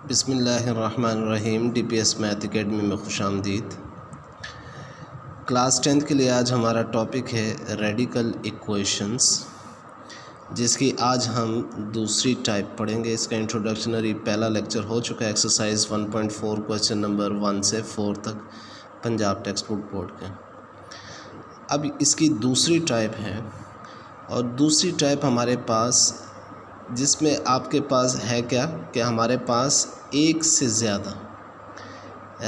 बिस्मिल्लाहिर्रहमानिर्रहीम। DPS math academy में खुशामदीद। Class 10th के लिए आज हमारा टॉपिक है रेडिकल इक्वेशंस, जिसकी आज हम दूसरी टाइप पढ़ेंगे। इसका इंट्रोडक्शनरी पहला लेक्चर हो चुका है, एक्सरसाइज 1.4 क्वेश्चन नंबर 1 से 4 तक पंजाब टेक्स्ट बुक बोर्ड के। अब इसकी दूसरी टाइप है, और दूसरी टाइप हमारे पास जिसमें आपके पास है क्या कि हमारे पास एक से ज़्यादा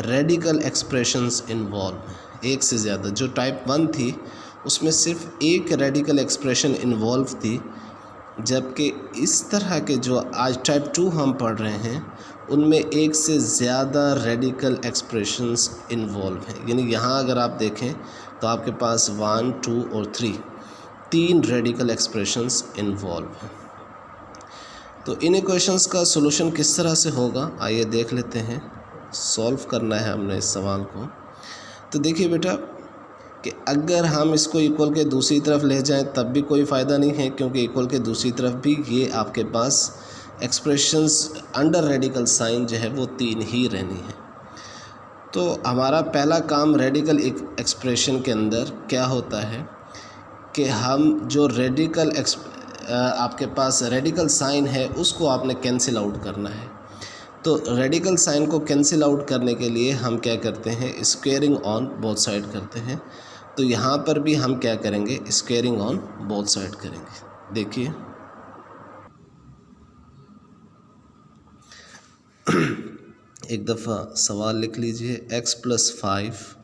रेडिकल एक्सप्रेशंस इन्वॉल्व हैं। एक से ज़्यादा, जो टाइप 1 थी उसमें सिर्फ एक रेडिकल एक्सप्रेशन इन्वॉल्व थी, जबकि इस तरह के जो आज टाइप 2 हम पढ़ रहे हैं उनमें एक से ज़्यादा रेडिकल एक्सप्रेशंस इन्वॉल्व हैं। यानी यहाँ अगर आप देखें तो आपके पास 1, 2 और 3 रेडिकल एक्सप्रेशंस इन्वॉल्व हैं। तो इन इक्वेशंस का सॉल्यूशन किस तरह से होगा, आइए देख लेते हैं। सॉल्व करना है हमने इस सवाल को। तो देखिए बेटा कि अगर हम इसको इक्वल के दूसरी तरफ ले जाएं तब भी कोई फ़ायदा नहीं है, क्योंकि इक्वल के दूसरी तरफ भी ये आपके पास एक्सप्रेशंस अंडर रेडिकल साइन जो है वो 3 ही रहनी है। तो हमारा पहला काम रेडिकल एक्सप्रेशन के अंदर क्या होता है कि हम जो आपके पास रेडिकल साइन है उसको आपने कैंसिल आउट करना है। तो रेडिकल साइन को कैंसिल आउट करने के लिए हम क्या करते हैं, स्क्वेयरिंग ऑन बोथ साइड करते हैं। तो यहाँ पर भी हम क्या करेंगे, स्क्वेयरिंग ऑन बोथ साइड करेंगे। देखिए एक दफ़ा सवाल लिख लीजिए। x+5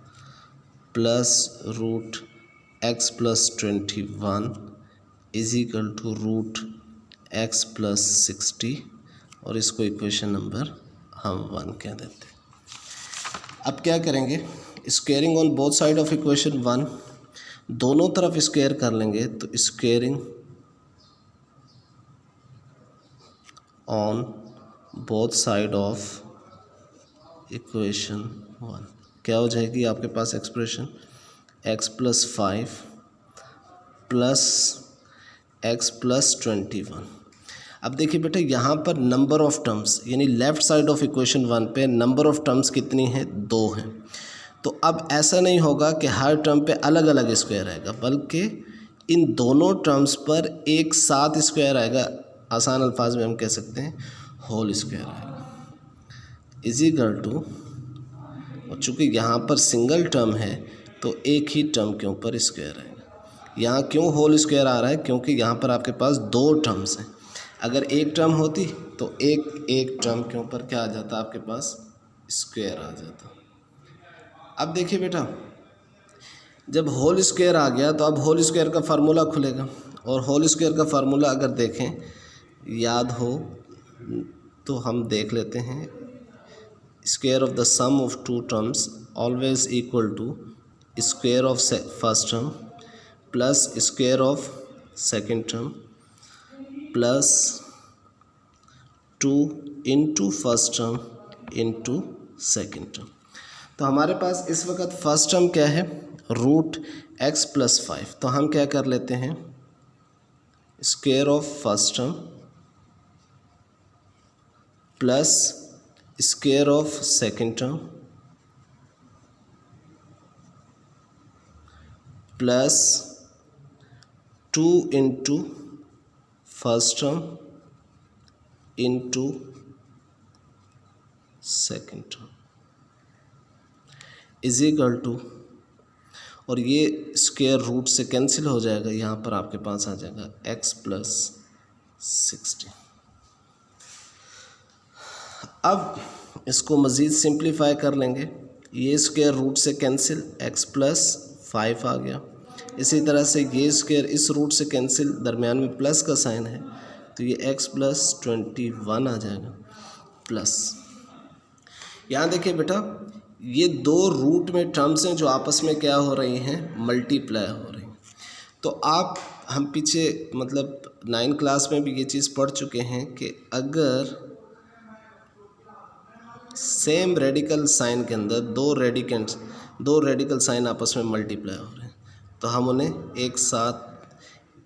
plus root x+21 is equal to root x+60, और इसको इक्वेशन नंबर हम 1 कह देते हैं। अब क्या करेंगे, squaring on both side of equation 1, दोनों तरफ स्क्वेयर कर लेंगे। तो squaring on both side of equation 1 क्या हो जाएगी आपके पास एक्सप्रेशन, x+5 प्लस x+21। अब देखिए बेटा यहाँ पर नंबर ऑफ़ टर्म्स, यानी लेफ़्ट साइड ऑफ इक्वेशन 1 पे नंबर ऑफ़ टर्म्स कितनी हैं, 2 हैं। तो अब ऐसा नहीं होगा कि हर टर्म पे अलग अलग स्क्वायर आएगा, बल्कि इन दोनों टर्म्स पर एक साथ स्क्वायर आएगा। आसान अल्फाज में हम कह सकते हैं होल स्क्वायर आएगा, इज इक्वल टू, और चूँकि यहाँ पर सिंगल टर्म है तो एक ही टर्म के ऊपर स्क्वायर आएगा। यहाँ क्यों होल स्क्वायर आ रहा है, क्योंकि यहाँ पर आपके पास 2 टर्म्स हैं। अगर एक टर्म होती तो एक टर्म के ऊपर क्या आ जाता, आपके पास स्क्वायर आ जाता। अब देखिए बेटा, जब होल स्क्वायर आ गया तो अब होल स्क्वायर का फार्मूला खुलेगा, और होल स्क्वायर का फार्मूला अगर देखें, याद हो तो हम देख लेते हैं। Square of the sum of 2 terms always equal to square of first term plus square of second term plus 2 into first term into second term. तो हमारे पास इस वक्त फर्स्ट टर्म क्या है, रूट x+5। तो हम क्या कर लेते हैं, square of first term plus square of second term plus 2 into first term into second term is equal to, और ये स्क्वायर रूट से कैंसिल हो जाएगा, यहाँ पर आपके पास आ जाएगा x+60। अब इसको मज़ीद सिंप्लीफाई कर लेंगे, ये स्क्वायर रूट से कैंसिल, x+5 आ गया। इसी तरह से ये स्क्वायर इस रूट से कैंसिल, दरमियान में प्लस का साइन है, तो ये x+21 आ जाएगा प्लस। यहाँ देखिए बेटा, ये 2 रूट में टर्म्स हैं जो आपस में क्या हो रही हैं, मल्टीप्लाई हो रही हैं। तो हम पीछे मतलब 9 क्लास में भी ये चीज़ पढ़ चुके हैं कि अगर सेम रेडिकल साइन के अंदर दो रेडिकल साइन आपस में मल्टीप्लाई हो रहे हैं, तो हम उन्हें एक साथ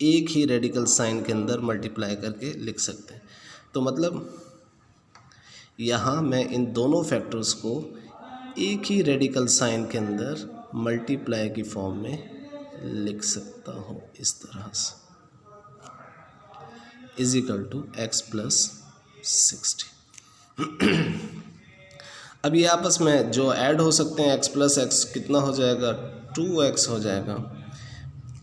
एक ही रेडिकल साइन के अंदर मल्टीप्लाई करके लिख सकते हैं। तो मतलब यहाँ मैं इन दोनों फैक्टर्स को एक ही रेडिकल साइन के अंदर मल्टीप्लाई की फॉर्म में लिख सकता हूँ इस तरह से, is equal to x plus 60। अब ये आपस में जो ऐड हो सकते हैं, एक्स प्लस एक्स कितना हो जाएगा, 2x हो जाएगा,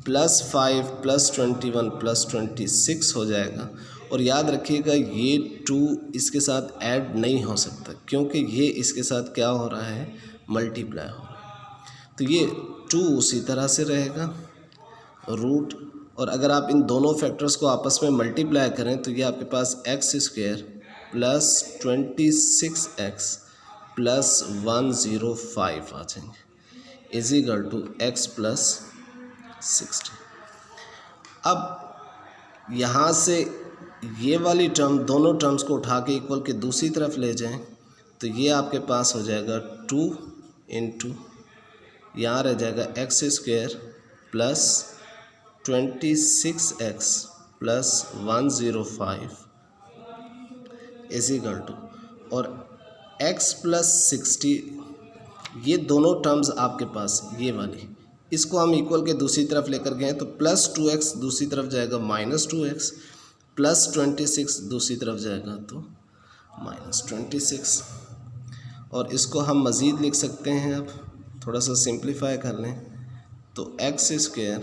प्लस 5 प्लस 21 प्लस 26 हो जाएगा। और याद रखिएगा ये 2 इसके साथ ऐड नहीं हो सकता, क्योंकि ये इसके साथ क्या हो रहा है, मल्टीप्लाई हो रहा है। तो ये 2 उसी तरह से रहेगा रूट, और अगर आप इन दोनों फैक्टर्स को आपस में मल्टीप्लाई करें तो ये आपके पास x square plus 26x plus 105 आ जाएंगे, is equal to x plus 60। अब यहाँ से ये वाली टर्म, दोनों टर्म्स को उठा के इक्वल के दूसरी तरफ ले जाएं तो ये आपके पास हो जाएगा 2 इंटू, यहाँ रह जाएगा x square plus 26x plus 105 is equal to, और x प्लस 60, ये दोनों टर्म्स आपके पास ये वाली, इसको हम इक्वल के दूसरी तरफ लेकर गए तो प्लस 2x दूसरी तरफ जाएगा माइनस 2x, प्लस 26 दूसरी तरफ जाएगा तो माइनस 26, और इसको हम मज़ीद लिख सकते हैं। अब थोड़ा सा सिंप्लीफाई कर लें तो x square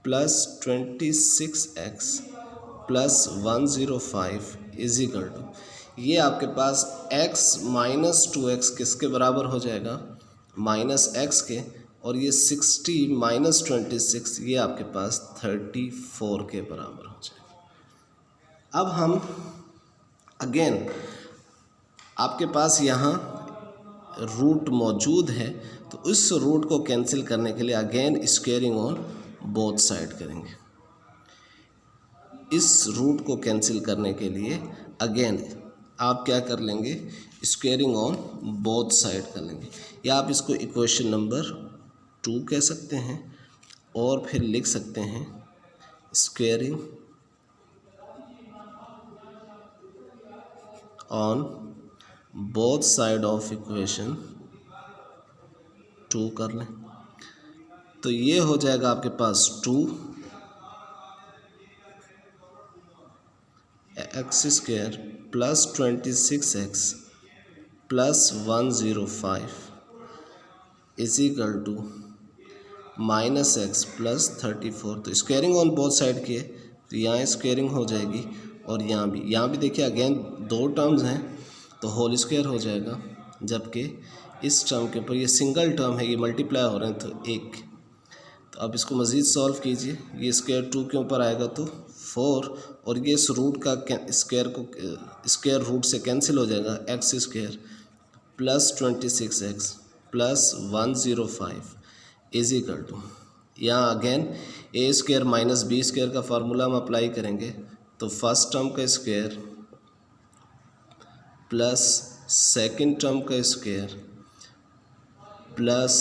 plus 26x plus 105 is equal to, ये आपके पास x माइनस 2x किसके बराबर हो जाएगा, माइनस x के, और ये 60 माइनस 26 ये आपके पास 34 के बराबर हो जाएगा। अब हम अगेन, आपके पास यहाँ रूट मौजूद है तो इस रूट को कैंसिल करने के लिए again squaring on both side करेंगे। इस रूट को कैंसिल करने के लिए अगेन आप क्या कर लेंगे, स्क्वेयरिंग ऑन बोथ साइड कर लेंगे, या आप इसको इक्वेशन नंबर 2 कह सकते हैं, और फिर लिख सकते हैं squaring on both side of equation 2 कर लें तो ये हो जाएगा आपके पास 2 x square plus 26x plus 105 is equal to minus x plus 34। तो स्क्वेयरिंग ऑन बोथ साइड किए तो यहाँ स्क्वेयरिंग हो जाएगी, और यहाँ भी देखिए अगेन 2 टर्म्स हैं तो होल स्क्वायर हो जाएगा, जबकि इस टर्म के ऊपर ये सिंगल टर्म है, ये मल्टीप्लाई हो रहे हैं तो 1। तो अब इसको मज़ीद सॉल्व कीजिए, ये स्क्वायर 2 के ऊपर आएगा तो 4, और ये इस रूट का स्क्वायर को स्क्वायर रूट से कैंसिल हो जाएगा, x square plus 26x plus 105 is equal to, यहाँ again a square minus b square का फार्मूला हम अप्लाई करेंगे तो फर्स्ट टर्म का स्क्वायर प्लस सेकंड टर्म का square plus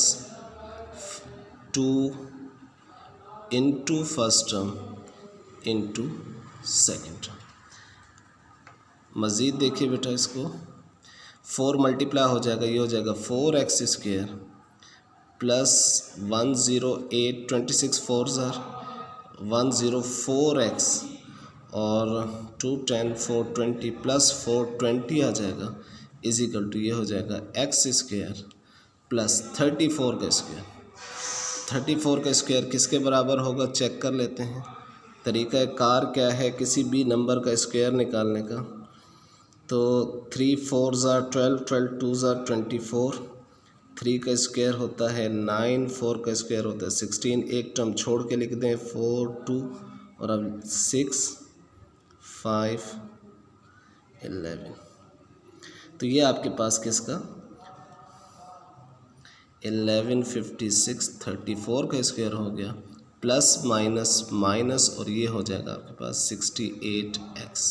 2 into first term into second term. मज़ीद देखिए बेटा, इसको 4 मल्टीप्लाई हो जाएगा, ये हो जाएगा 4x स्क्वायर प्लस 108, 26 4 104x और 210 420 प्लस 420 आ जाएगा, इज इक्वल टू ये हो जाएगा एक्स स्क्वायर प्लस 34 का स्क्वायर। 34 का स्क्वायर किसके बराबर होगा, चेक कर लेते हैं। तरीका कार क्या है किसी भी नंबर का स्क्वायर निकालने का, तो 3 4 12, 12 2 24, 3 का स्क्वायर होता है 9, 4 का स्क्वायर होता है 16, एक टर्म छोड़ के लिख दें 4 2, और अब 6 5 11। तो ये आपके पास किसका 1156 34 का स्क्वायर हो गया, प्लस माइनस माइनस, और ये हो जाएगा आपके पास 68x।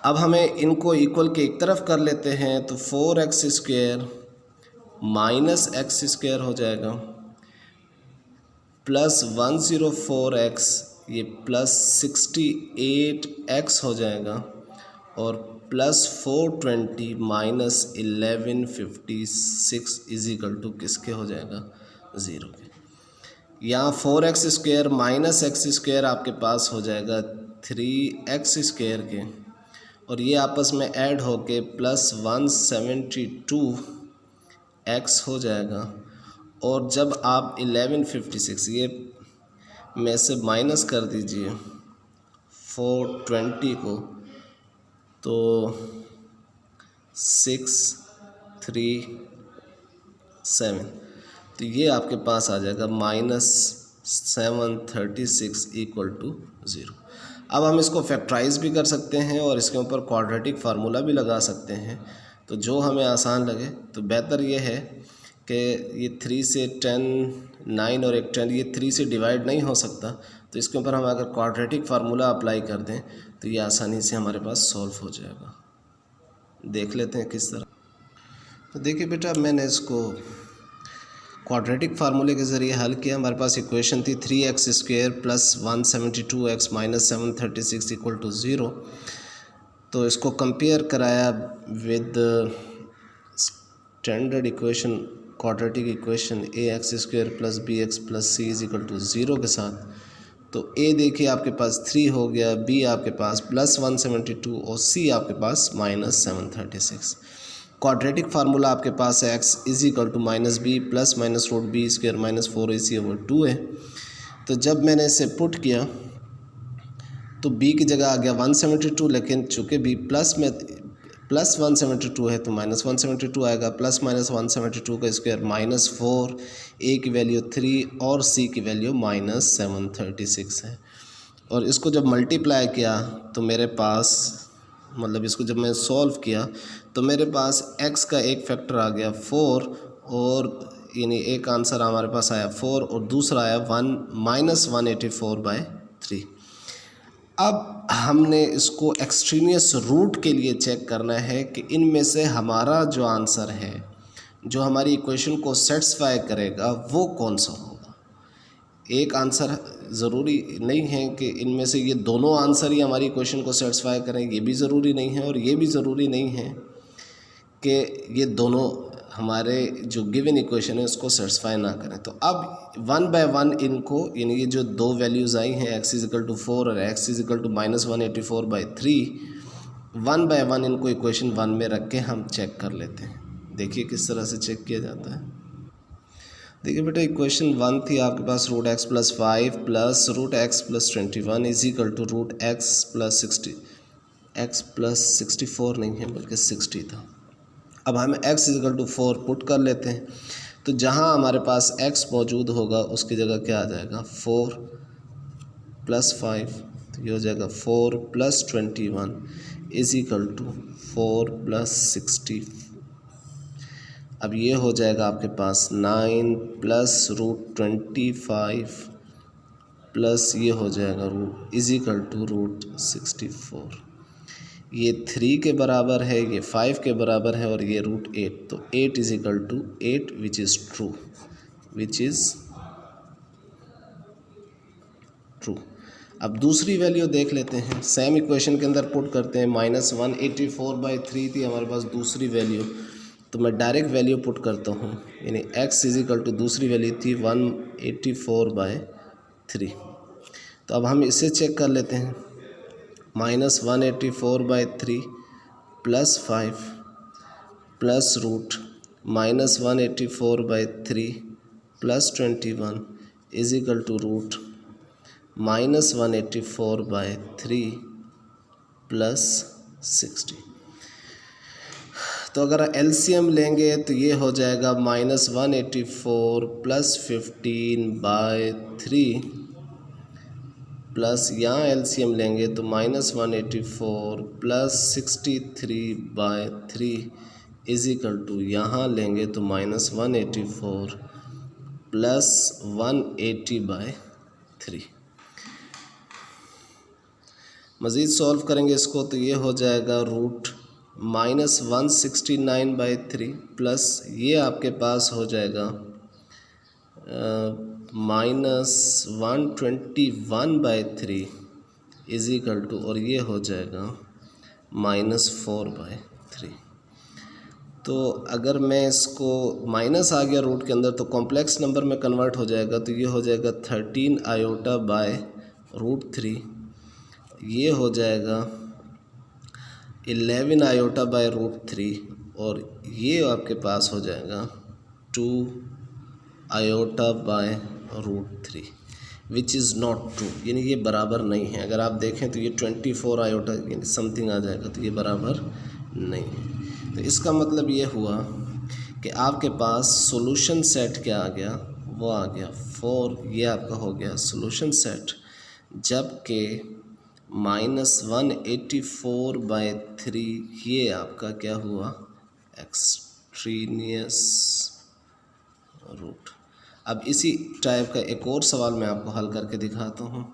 अब हमें इनको इक्वल के एक तरफ कर लेते हैं तो 4x square minus x square हो जाएगा प्लस 104x, ये प्लस 68x हो जाएगा, और +420 माइनस 1156 इज इक्वल टू किसके हो जाएगा, 0 के। यहाँ 4x² माइनस x² आपके पास हो जाएगा 3x² के, और ये आपस में ऐड होके +172x हो जाएगा। और जब आप 1156 ये में से माइनस कर दीजिए 420 को, तो 637, तो ये आपके पास आ जाएगा -736 इक्वल टू 0। अब हम इसको फैक्टराइज भी कर सकते हैं और इसके ऊपर क्वाड्रेटिक फार्मूला भी लगा सकते हैं, तो जो हमें आसान लगे। तो बेहतर ये है कि ये 3 से 10 9 और एक 10, ये 3 से डिवाइड नहीं हो सकता, तो इसके ऊपर हम अगर क्वाड्रेटिक फार्मूला अप्लाई कर दें तो ये आसानी से हमारे पास सॉल्व हो जाएगा। देख लेते हैं किस तरह। तो देखिए बेटा, मैंने इसको क्वाड्रेटिक फार्मूले के ज़रिए हल किया। हमारे पास इक्वेशन थी 3x² + 172x minus 736 equal to 0। तो इसको कंपेयर कराया with standard equation, quadratic equation ax² + bx + c is equal to 0 के साथ। तो a देखिए आपके पास 3 हो गया, b आपके पास +172 और c आपके पास -736। क्वाड्रेटिक फार्मूला आपके पास है x is equal to -b + -√b² -4ac/2 है। तो जब मैंने इसे पुट किया तो b की जगह आ गया 172, लेकिन चूँकि b +172 है तो -172 आएगा, +-172 का स्क्वायर -4, a की वैल्यू 3 और c की वैल्यू -736 है। और इसको जब मल्टीप्लाई किया तो मेरे पास, मतलब इसको जब मैं सॉल्व किया तो मेरे पास x का एक फैक्टर आ गया 4, और यानी एक आंसर हमारे पास आया 4 और दूसरा आया -184/3। अब हमने इसको एक्सट्रीनियस रूट के लिए चेक करना है कि इनमें से हमारा जो आंसर है, जो हमारी इक्वेशन को सेटिस्फाई करेगा, वो कौन सा होगा। एक आंसर ज़रूरी नहीं है कि इनमें से ये दोनों आंसर ही हमारी इक्वेशन को सेटिस्फाई करें, ये भी ज़रूरी नहीं है, और ये भी ज़रूरी नहीं है कि ये दोनों हमारे जो गिवन इक्वेशन है उसको सेटिस्फाई ना करें। तो अब 1 बाय 1 इनको, यानी ये जो दो वैल्यूज़ आई हैं x = 4 और x = -184/3, 1 बाय 1 इनको इक्वेशन 1 में रख के हम चेक कर लेते हैं। देखिए किस तरह से चेक किया जाता है। देखिए बेटा, इक्वेशन 1 थी आपके पास √x + 5 + √x + 21 is equal to √x + 60, x + 64 नहीं है बल्कि 60 था। अब हम x = 4 पुट कर लेते हैं, तो जहाँ हमारे पास x मौजूद होगा उसकी जगह क्या आ जाएगा, 4 + 5, तो ये हो जाएगा 4 + 21 इज इक्वल टू 4 + 60। अब ये हो जाएगा आपके पास 9 + √25 प्लस ये हो जाएगा इज इक्वल टू √64। ये 3 के बराबर है, ये 5 के बराबर है, और ये √8, तो 8 = 8 विच इज़ ट्रू। अब दूसरी वैल्यू देख लेते हैं, सेम इक्वेशन के अंदर पुट करते हैं। -184/3 थी हमारे पास दूसरी वैल्यू, तो मैं डायरेक्ट वैल्यू पुट करता हूँ, यानी x = दूसरी वैल्यू थी 184/3। तो अब हम इसे चेक कर लेते हैं। -184/3 + 5 plus root -184/3 + 21 is equal to √-184/3 + 60। तो अगर एलसीएम लेंगे तो ये हो जाएगा -184 + 15/3 प्लस यहाँ एलसीएम लेंगे तो -184 + 63/3 इज इक्वल टू यहाँ लेंगे तो -184 + 180/3। मज़ीद सॉल्व करेंगे इसको तो ये हो जाएगा √-169/3 प्लस ये आपके पास हो जाएगा -121/3 इज इक्वल टू, और ये हो जाएगा -4/3। तो अगर मैं इसको माइनस आ गया रूट के अंदर तो कॉम्प्लेक्स नंबर में कन्वर्ट हो जाएगा, तो ये हो जाएगा 13 आयोटा बाय √3, ये हो जाएगा 11 आयोटा बाय √3, और ये आपके पास हो जाएगा 2 iota by √3 which is not true, यानी ये बराबर नहीं है। अगर आप देखें तो ये 24 आयोटा यानी समथिंग आ जाएगा, तो ये बराबर नहीं है। तो इसका मतलब ये हुआ कि आपके पास सॉल्यूशन सेट क्या आ गया, वो आ गया 4, ये आपका हो गया सॉल्यूशन सेट, जबकि -184/3 ये आपका क्या हुआ, एक्सट्रीनियस रूट। अब इसी टाइप का एक और सवाल मैं आपको हल करके दिखाता हूँ।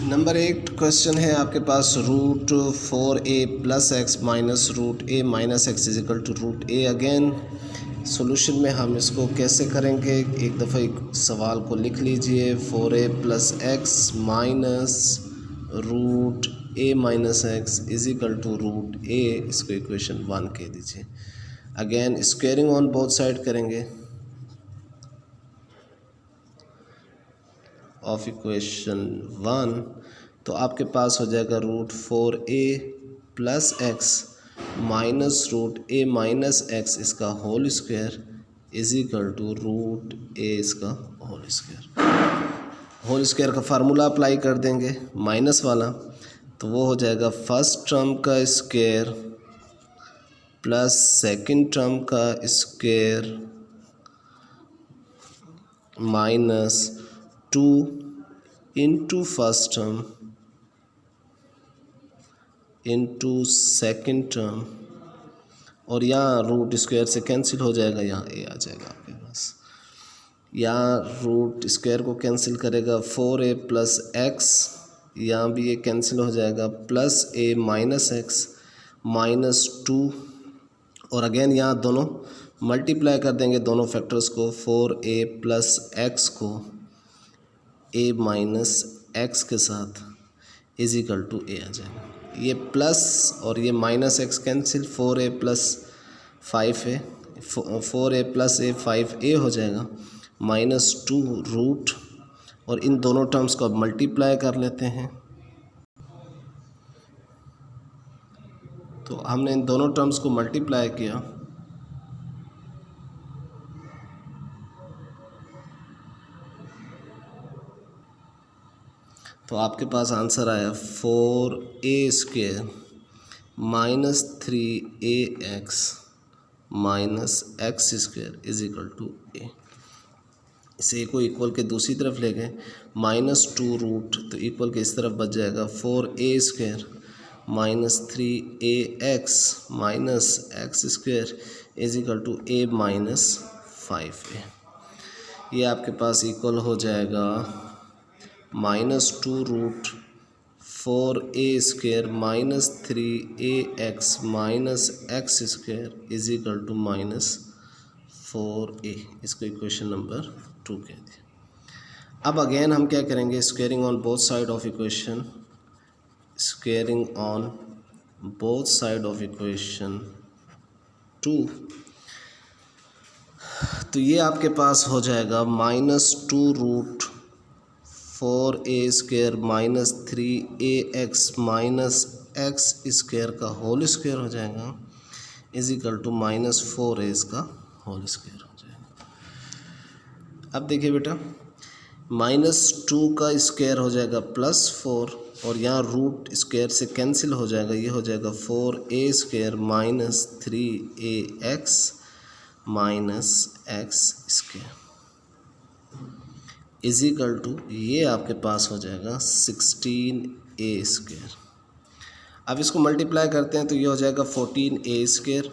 नंबर 8 क्वेश्चन है आपके पास √4a + x - √a - x =√a। Again solution में हम इसको कैसे करेंगे, एक दफ़ा एक सवाल को लिख लीजिए। 4a + x - √a - x =√a, इसको इक्वेशन 1 कह दीजिए। Again squaring on both side करेंगे ऑफ इक्वेशन 1, तो आपके पास हो जाएगा √4a + x -√a - x इसका होल स्क्वायर =√a इसका होल स्क्वायर। होल स्क्वायर का फार्मूला अप्लाई कर देंगे माइनस वाला, तो वो हो जाएगा फर्स्ट टर्म का स्क्वायर प्लस सेकंड टर्म का square -2 into first term into second term, और यहाँ रूट स्क्वायर से कैंसिल हो जाएगा, यहाँ ए आ जाएगा आपके पास। यहाँ रूट स्क्वायर को कैंसिल करेगा 4a + x, यहाँ भी ये कैंसिल हो जाएगा, +a - x -2, और अगेन यहाँ दोनों मल्टीप्लाई कर देंगे दोनों फैक्टर्स को, 4a + x को a - x के साथ =a आ जाएगा। ये प्लस और ये -x cancel, 4a + 5a 4a + a 5a हो जाएगा, -2 रूट, और इन दोनों टर्म्स को अब मल्टीप्लाई कर लेते हैं। तो हमने इन दोनों टर्म्स को मल्टीप्लाई किया, तो आपके पास आंसर आया 4a² - 3ax - x² = a। इसे को इक्वल के दूसरी तरफ ले गए, -2 रूट, तो इक्वल के इस तरफ बच जाएगा 4a² - 3ax - x² = a - 5a। ये आपके पास इक्वल हो जाएगा -2 root 4a² - 3ax - x² -4a। इसको इक्वेशन नंबर 2 कह दिया। अब अगेन हम क्या करेंगे, squaring on both side of equation, squaring on both side of equation 2, तो ये आपके पास हो जाएगा -2 रूट 4a² - 3ax - x² का होल स्क्वायर हो जाएगा -4a इसका होल स्क्वायर हो जाएगा। अब देखिए बेटा, -2 का स्क्वायर हो जाएगा +4, और यहाँ रूट स्क्वायर से कैंसिल हो जाएगा, ये हो जाएगा 4a² - 3ax - x² ये आपके पास हो जाएगा 16a²। अब इसको मल्टीप्लाई करते हैं तो ये हो जाएगा 14a² -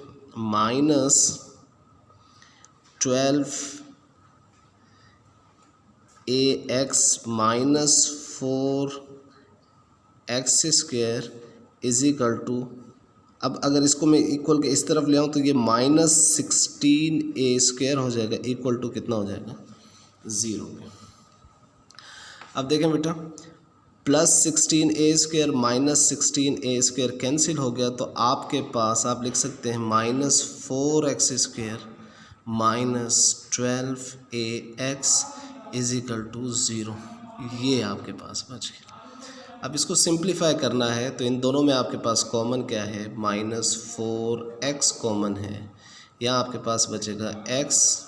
12ax - 4x² अब अगर इसको मैं इक्वल के इस तरफ ले आऊँ तो ये -16a² हो जाएगा, इक्वल टू कितना हो जाएगा, 0। अब देखें बेटा, +16a² -16a² कैंसिल हो गया, तो आपके पास आप लिख सकते हैं -4x² -12ax = 0। ये आपके पास बच गया। अब इसको सिंप्लीफाई करना है तो इन दोनों में आपके पास कॉमन क्या है, -4x कॉमन है। यहाँ आपके पास बचेगा x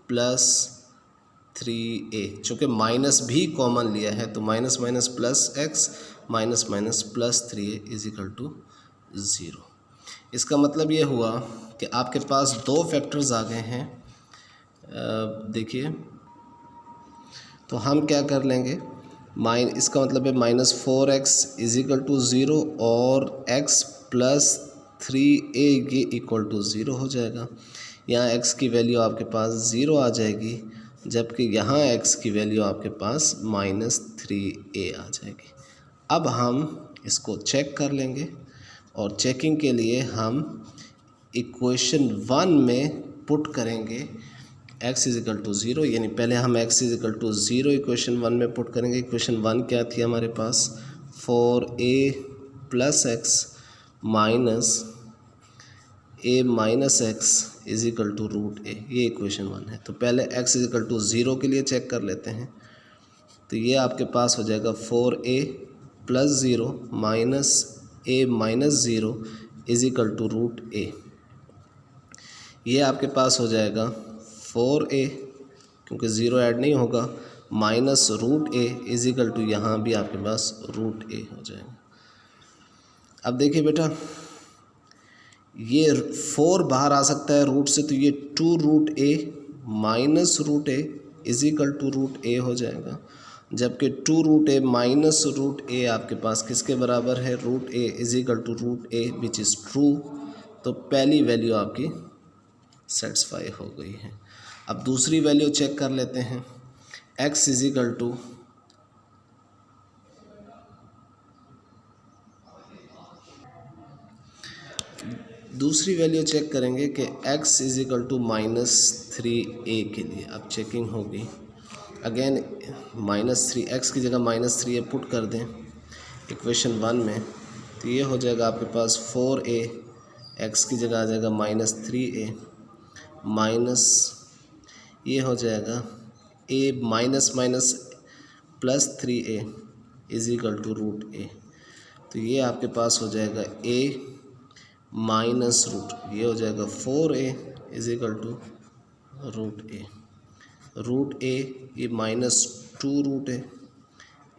+ 3a, चूँकि माइनस भी कॉमन लिया है तो minus minus plus x minus minus plus 3a = 0। इसका मतलब ये हुआ कि आपके पास दो फैक्टर्स आ गए हैं। देखिए, तो हम क्या कर लेंगे, इसका मतलब है -4x = 0 और x + 3a ये = 0 हो जाएगा। यहाँ x की वैल्यू आपके पास 0 आ जाएगी, जबकि यहाँ x की वैल्यू आपके पास -3a आ जाएगी। अब हम इसको चेक कर लेंगे और चेकिंग के लिए हम इक्वेशन 1 में पुट करेंगे x = 0, यानी पहले हम x = 0 इक्वेशन 1 में पुट करेंगे। इक्वेशन 1 क्या थी हमारे पास, 4a + x minus a minus x = √a, ये इक्वेशन 1 है। तो पहले x = 0 के लिए चेक कर लेते हैं। तो ये आपके पास हो जाएगा 4a + 0 minus a minus 0 = √a। ये आपके पास हो जाएगा 4a, क्योंकि 0 ऐड नहीं होगा, माइनस √a = यहाँ भी आपके पास √a हो जाएगा। अब देखिए बेटा, ये 4 बाहर आ सकता है रूट से, तो ये 2√a माइनस √a = √a हो जाएगा, जबकि 2√a माइनस √a आपके पास किसके बराबर है, √a = √a which is true. तो पहली वैल्यू आपकी सेटिस्फाई हो गई है। अब दूसरी वैल्यू चेक कर लेते हैं, x = दूसरी वैल्यू चेक करेंगे कि x = -3a के लिए। अब चेकिंग होगी, अगेन -3x की जगह -3a पुट कर दें इक्वेशन 1 में, तो ये हो जाएगा आपके पास 4a, x की जगह आ जाएगा -3a माइनस ये हो जाएगा a minus minus plus 3a = √a। तो ये आपके पास हो जाएगा a माइनस रूट, ये हो जाएगा 4a = √a। √a ये -2√a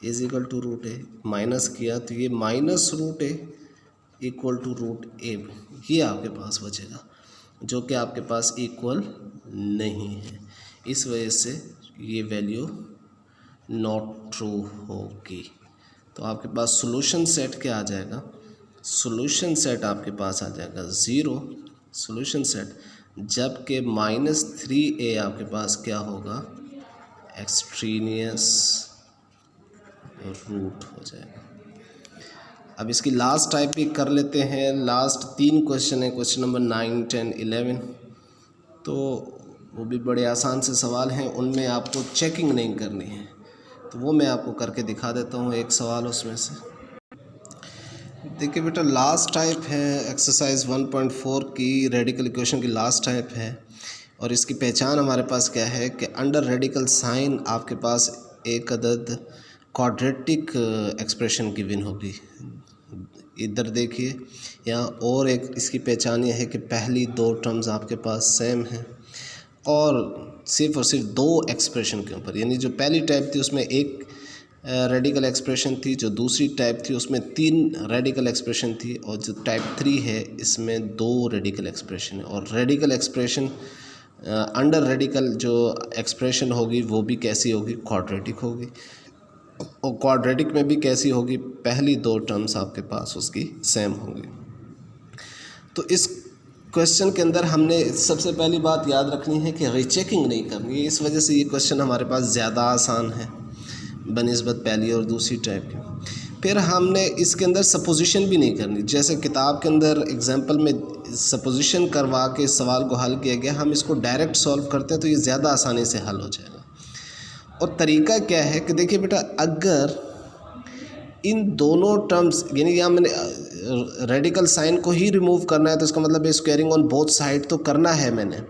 = √a, माइनस किया तो ये -√a = √a, ये आपके पास बचेगा, जो कि आपके पास इक्वल नहीं है। इस वजह से ये वैल्यू नॉट ट्रू होगी। तो आपके पास सॉल्यूशन सेट क्या आ जाएगा, सॉल्यूशन सेट आपके पास आ जाएगा 0 सॉल्यूशन सेट, जबकि -3a आपके पास क्या होगा, एक्सट्रेनियस रूट हो जाएगा। अब इसकी लास्ट टाइप भी कर लेते हैं। लास्ट 3 क्वेश्चन है, क्वेश्चन नंबर 9, 10, 11, तो वो भी बड़े आसान से सवाल हैं, उनमें आपको चेकिंग नहीं करनी है, तो वो मैं आपको करके दिखा देता हूँ एक सवाल उसमें से। देखिए बेटा, लास्ट टाइप है एक्सरसाइज 1.4 की रेडिकल इक्वेशन की लास्ट टाइप है, और इसकी पहचान हमारे पास क्या है कि अंडर रेडिकल साइन आपके पास एक अदद क्वाड्रेटिक एक्सप्रेशन गिवन होगी। इधर देखिए यहाँ, और एक इसकी पहचान यह है कि पहली 2 टर्म्स आपके पास सेम हैं और सिर्फ 2 एक्सप्रेशन के ऊपर, यानी जो पहली टाइप थी उसमें एक रेडिकल एक्सप्रेशन थी, जो दूसरी टाइप थी उसमें 3 रेडिकल एक्सप्रेशन थी, और जो टाइप 3 है इसमें 2 रेडिकल एक्सप्रेशन है। और रेडिकल एक्सप्रेशन अंडर रेडिकल जो एक्सप्रेशन होगी वो भी कैसी होगी, क्वाड्रेटिक होगी, और क्वाड्रेटिक में भी कैसी होगी, पहली 2 टर्म्स आपके पास उसकी सेम होंगी। तो इस क्वेश्चन के अंदर हमने सबसे पहली बात याद रखनी है कि रीचेकिंग नहीं करनी है, इस वजह से ये क्वेश्चन हमारे पास ज़्यादा आसान है बनिस्बत पहली और दूसरी टाइप की। फिर हमने इसके अंदर सपोजिशन भी नहीं करनी, जैसे किताब के अंदर एग्जाम्पल में सपोजिशन करवा के सवाल को हल किया गया, हम इसको डायरेक्ट सॉल्व करते हैं तो ये ज़्यादा आसानी से हल हो जाएगा। और तरीका क्या है कि देखिए बेटा, अगर इन दोनों टर्म्स यानी यहाँ मैंने रेडिकल साइन को ही रिमूव करना है, तो इसका मतलब है स्क्वायरिंग ऑन बोथ साइड तो करना है मैंने।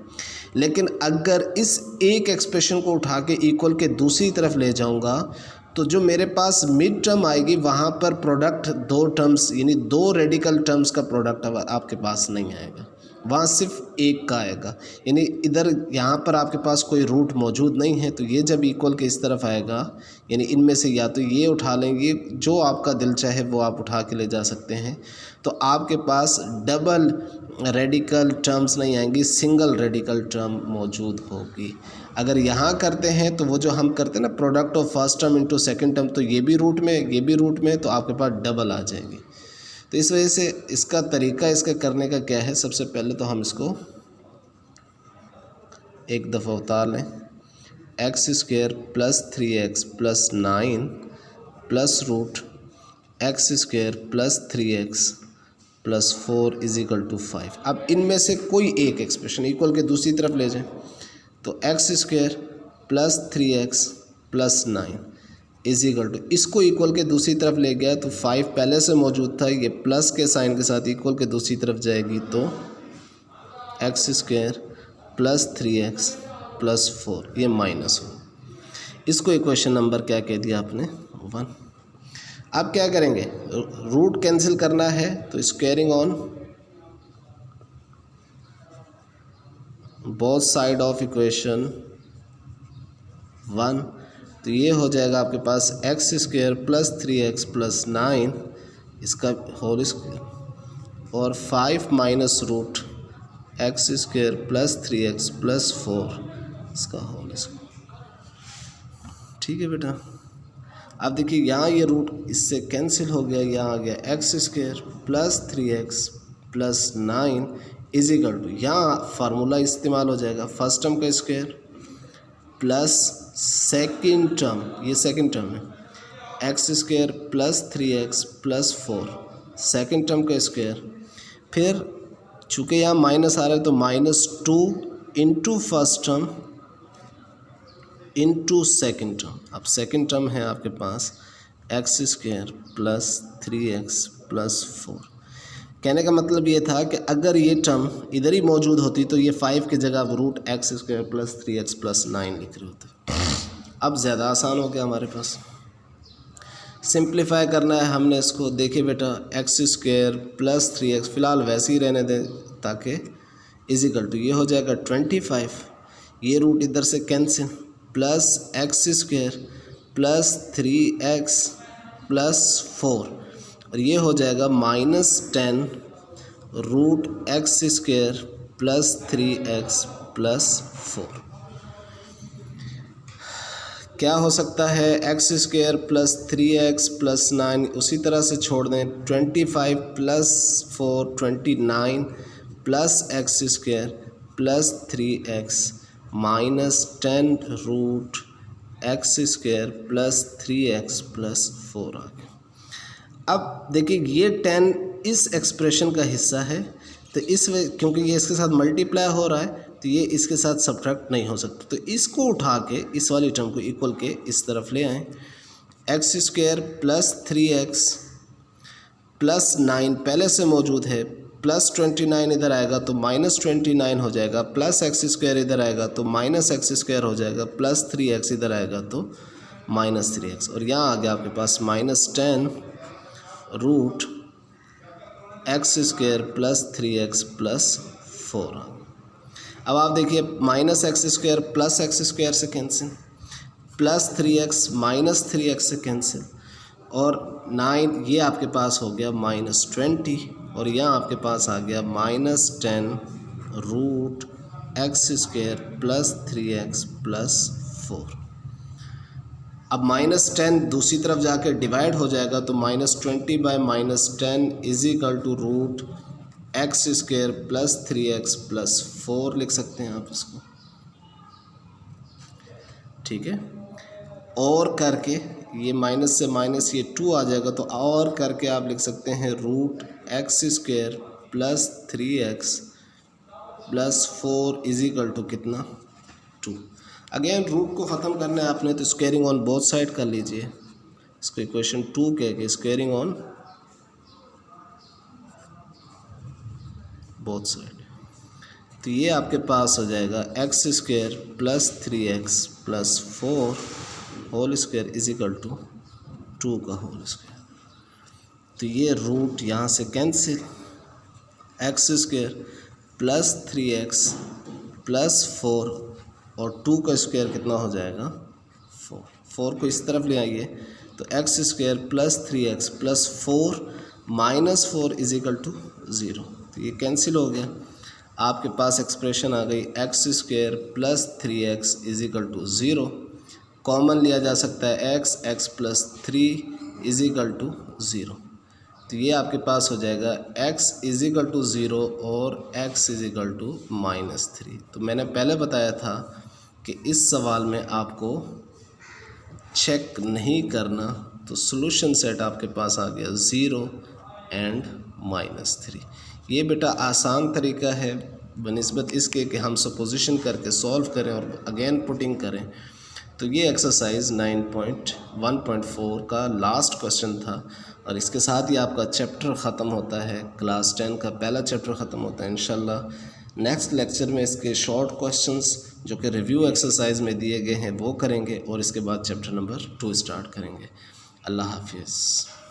लेकिन अगर इस एक एक्सप्रेशन को उठा के इक्वल के दूसरी तरफ ले जाऊंगा तो जो मेरे पास मिड टर्म आएगी वहाँ पर प्रोडक्ट दो टर्म्स यानी दो रेडिकल टर्म्स का प्रोडक्ट आपके पास नहीं आएगा, वहाँ सिर्फ एक का आएगा। यानी इधर यहाँ पर आपके पास कोई रूट मौजूद नहीं है, तो ये जब इक्वल के इस तरफ आएगा यानी इनमें से या तो ये उठा लेंगे, जो आपका दिल चाहे वो आप उठा के ले जा सकते हैं। तो आपके पास डबल रेडिकल टर्म्स नहीं आएंगी, सिंगल रेडिकल टर्म मौजूद होगी। अगर यहाँ करते हैं तो वो जो हम करते हैं ना product of first term into second term, तो ये भी रूट में ये भी रूट में, तो आपके पास डबल आ जाएंगे। तो इस वजह से इसका तरीका इसके करने का क्या है, सबसे पहले तो हम इसको एक दफ़ा उतार लें। X square plus 3x plus 9 plus root x square plus 3x plus 4 is equal to 5। अब इनमें से कोई एक एक्सप्रेशन इक्वल के दूसरी तरफ ले जाएं, तो x square plus 3x plus 9 is equal to, इसको इक्वल के दूसरी तरफ ले गया तो 5 पहले से मौजूद था, ये प्लस के साइन के साथ इक्वल के दूसरी तरफ जाएगी तो x square plus 3x plus 4 ये माइनस हो। इसको इक्वेशन नंबर क्या कह दिया आपने 1। अब क्या करेंगे, रूट कैंसिल करना है तो squaring on both side of equation 1, तो ये हो जाएगा आपके पास x square plus 3x plus 9 इसका होल स्क्वायर और 5 minus root x square plus 3x plus 4 इसका होल स्क्वायर। ठीक है बेटा। अब देखिए यहाँ ये रूट इससे कैंसिल हो गया, यहाँ आ गया x square plus 3x plus 9 is equal to, यहाँ फार्मूला इस्तेमाल हो जाएगा फर्स्ट टर्म का स्क्वायर प्लस सेकेंड टर्म, ये सेकेंड टर्म है x square plus 3x plus 4 second term का स्क्वायर, फिर चूँकि यहाँ माइनस आ रहा है तो -2 into first term into second term. अब सेकेंड टर्म है आपके पास x square plus 3x plus 4। कहने का मतलब ये था कि अगर ये टर्म इधर ही मौजूद होती तो ये 5 की जगह आप root x square plus 3x plus 9 लिख रहे होते। अब ज़्यादा आसान हो गया हमारे पास, सिंप्लीफाई करना है हमने इसको। देखिए बेटा एक्स स्क्वायर प्लस 3x फ़िलहाल वैसे ही रहने दें ताकि इज इक्वल टू, ये हो जाएगा 25, ये रूट इधर से cancel plus x square plus 3x plus 4 और ये हो जाएगा -10 root x square plus 3x plus 4। क्या हो सकता है, x square plus 3x plus 9 उसी तरह से छोड़ दें, 25 plus 4 29 plus x square plus 3x -10 root x square plus 3x plus 4 आ गया। अब देखिए ये 10 इस एक्सप्रेशन का हिस्सा है, तो इस क्योंकि ये इसके साथ मल्टीप्लाई हो रहा है तो ये इसके साथ सब्ट्रैक्ट नहीं हो सकता, तो इसको उठा के इस वाली टर्म को इक्वल के इस तरफ ले आएँ। X square plus 3x plus 9 पहले से मौजूद है, प्लस 29 इधर आएगा तो -29 हो जाएगा, प्लस एक्स स्क्वायर इधर आएगा तो माइनस एक्स स्क्वायर हो जाएगा, प्लस 3x इधर आएगा तो -3x और यहाँ आ गया आपके पास -10 root x square plus 3x plus 4। अब आप देखिए minus x square plus x square से cancel, plus 3x minus 3x से कैंसिल और 9 ये आपके पास हो गया -20 और यहाँ आपके पास आ गया -10 root x square plus 3x plus 4। अब -10 दूसरी तरफ जाकर डिवाइड हो जाएगा तो -20 by -10 is equal to root x square plus 3x plus 4 लिख सकते हैं आप इसको। ठीक है, और करके ये माइनस से माइनस ये 2 आ जाएगा तो और करके आप लिख सकते हैं root x square plus 3x plus 4 is equal to कितना 2। अगेन रूट को ख़त्म करना है आपने तो स्क्वायरिंग ऑन बोथ साइड कर लीजिए। इसको इक्वेशन 2 कह के स्क्वेयरिंग ऑन बोथ साइड। तो ये आपके पास हो जाएगा x square plus 3x plus 4 whole square is equal to 2 का होल स्क्वेयर। तो ये रूट यहाँ से cancel, x square plus 3x plus 4 और 2 का स्क्वायर कितना हो जाएगा 4 को इस तरफ ले आइए तो x square plus 3x plus 4 minus 4 is equal to 0। तो ये कैंसिल हो गया, आपके पास एक्सप्रेशन आ गई x square plus 3x is equal to 0। Common लिया जा सकता है x plus 3 is equal to 0। तो ये आपके पास हो जाएगा x इज इक्वल टू 0 और x इज इक्वल टू -3। तो मैंने पहले बताया था कि इस सवाल में आपको चेक नहीं करना, तो सॉल्यूशन सेट आपके पास आ गया 0 एंड -3। ये बेटा आसान तरीका है बनिस्बत इसके कि हम सपोजिशन करके सॉल्व करें और अगेन पुटिंग करें। तो ये एक्सरसाइज 9.1.4 का लास्ट क्वेश्चन था और इसके साथ ही आपका चैप्टर ख़त्म होता है, क्लास 10 का पहला चैप्टर ख़त्म होता है। इंशाल्लाह नेक्स्ट लेक्चर में इसके शॉर्ट क्वेश्चंस जो कि रिव्यू एक्सरसाइज में दिए गए हैं वो करेंगे और इसके बाद चैप्टर नंबर 2 स्टार्ट करेंगे। अल्लाह हाफिज़।